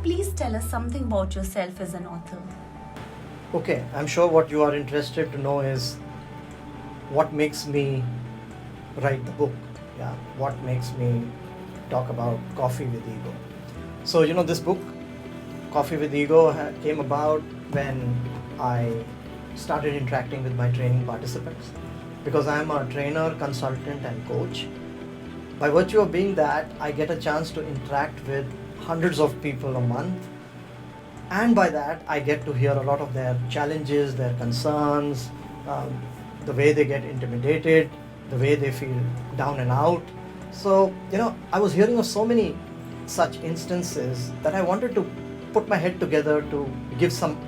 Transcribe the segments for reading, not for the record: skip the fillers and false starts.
Please tell us something about yourself as an author. Okay, I'm sure what you are interested to know is what makes me write the book. Yeah, what makes me talk about Coffee with Ego. So, this book, Coffee with Ego, came about when I started interacting with my training participants because I'm a trainer, consultant, and coach. By virtue of being that, I get a chance to interact with hundreds of people a month, and by that I get to hear a lot of their challenges, their concerns, the way they get intimidated, the way they feel down and out. So I was hearing of so many such instances that I wanted to put my head together to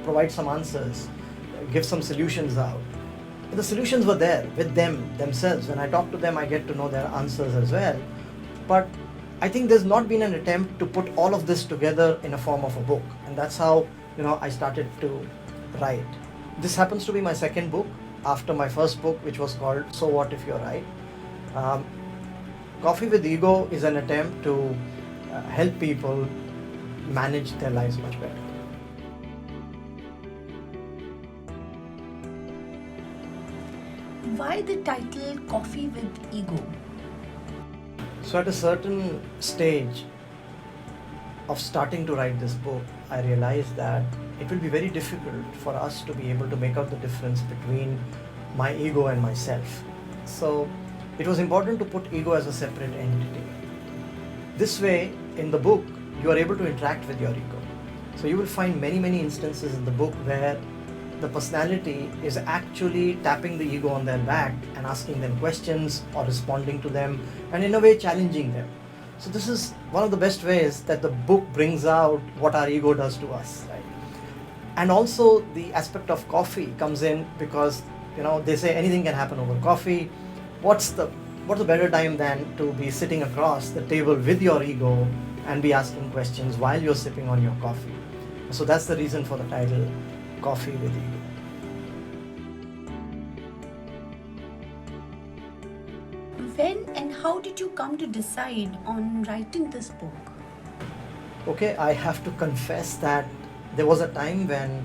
provide some answers, give some solutions out. The solutions were there with them themselves. When I talk to them, I get to know their answers as well. But I think there's not been an attempt to put all of this together in a form of a book, and that's how I started to write. This happens to be my second book after my first book, which was called So What If You're Right. Coffee with Ego is an attempt to help people manage their lives much better. Why the title Coffee with Ego? So at a certain stage of starting to write this book, I realized that it will be very difficult for us to be able to make out the difference between my ego and myself. So it was important to put ego as a separate entity. This way, in the book, you are able to interact with your ego. So you will find many, many instances in the book where the personality is actually tapping the ego on their back and asking them questions or responding to them and in a way challenging them. So this is one of the best ways that the book brings out what our ego does to us, right? And also the aspect of coffee comes in because they say anything can happen over coffee. What's the better time than to be sitting across the table with your ego and be asking questions while you're sipping on your coffee? So that's the reason for the title Coffee with Ego. When and how did you come to decide on writing this book? Okay, I have to confess that there was a time when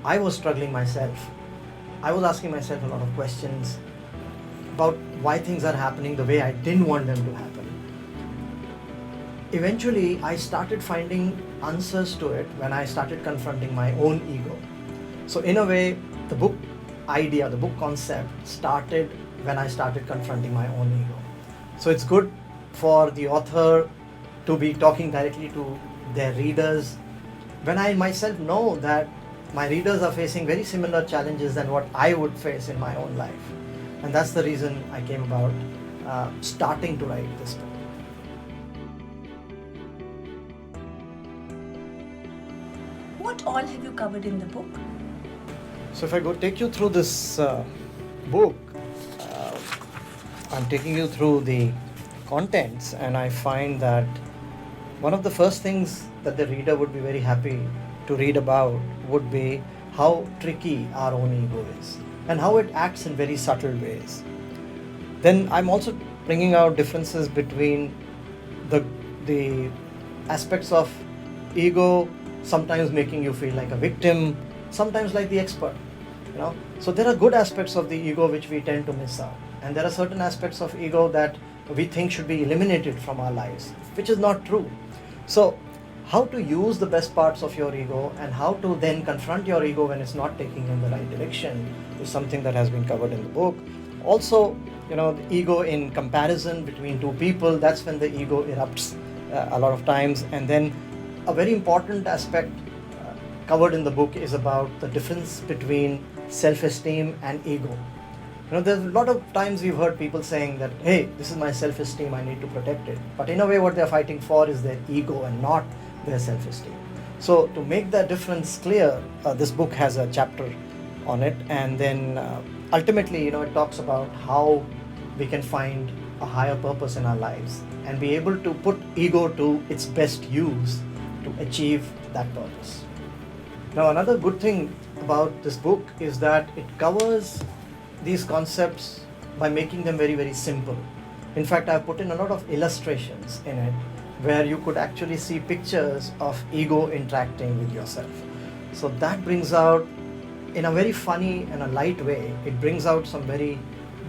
I was struggling myself. I was asking myself a lot of questions about why things are happening the way I didn't want them to happen. Eventually, I started finding answers to it when I started confronting my own ego. So in a way, the book idea, the book concept started when I started confronting my own ego. So it's good for the author to be talking directly to their readers when I myself know that my readers are facing very similar challenges than what I would face in my own life. And that's the reason I came about starting to write this book. What all have you covered in the book? So if I go take you through this book, I'm taking you through the contents, and I find that one of the first things that the reader would be very happy to read about would be how tricky our own ego is and how it acts in very subtle ways. Then I'm also bringing out differences between the aspects of ego, sometimes making you feel like a victim, sometimes like the expert. So there are good aspects of the ego which we tend to miss out, and there are certain aspects of ego that we think should be eliminated from our lives, which is not true. So how to use the best parts of your ego and how to then confront your ego when it's not taking you in the right direction is something that has been covered in the book. Also, the ego in comparison between two people, that's when the ego erupts a lot of times. And then a very important aspect covered in the book is about the difference between self-esteem and ego. There's a lot of times we've heard people saying that, hey, this is my self-esteem, I need to protect it. But in a way, what they're fighting for is their ego and not their self-esteem. So to make that difference clear, this book has a chapter on it. And then ultimately, it talks about how we can find a higher purpose in our lives and be able to put ego to its best use to achieve that purpose. Now, another good thing about this book is that it covers these concepts by making them very, very simple. In fact, I've put in a lot of illustrations in it where you could actually see pictures of ego interacting with yourself. So that brings out, in a very funny and a light way, it brings out some very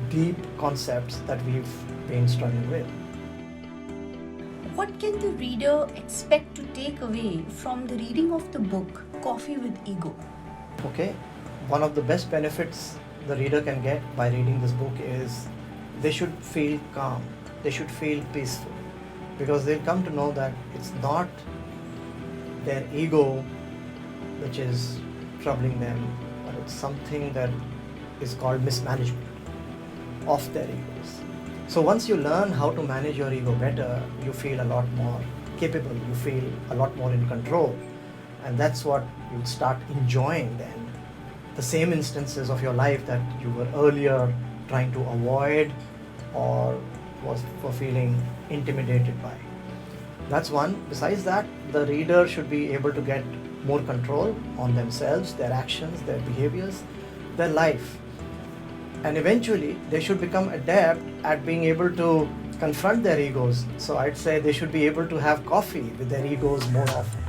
deep concepts that we've been struggling with. What can the reader expect to take away from the reading of the book Coffee with Ego? Okay, one of the best benefits the reader can get by reading this book is they should feel calm, they should feel peaceful, because they'll come to know that it's not their ego which is troubling them, but it's something that is called mismanagement of their egos. So once you learn how to manage your ego better, you feel a lot more capable, you feel a lot more in control, and that's what you'll start enjoying then. The same instances of your life that you were earlier trying to avoid or were feeling intimidated by. That's one. Besides that, the reader should be able to get more control on themselves, their actions, their behaviors, their life. And eventually, they should become adept at being able to confront their egos. So I'd say they should be able to have coffee with their egos more often.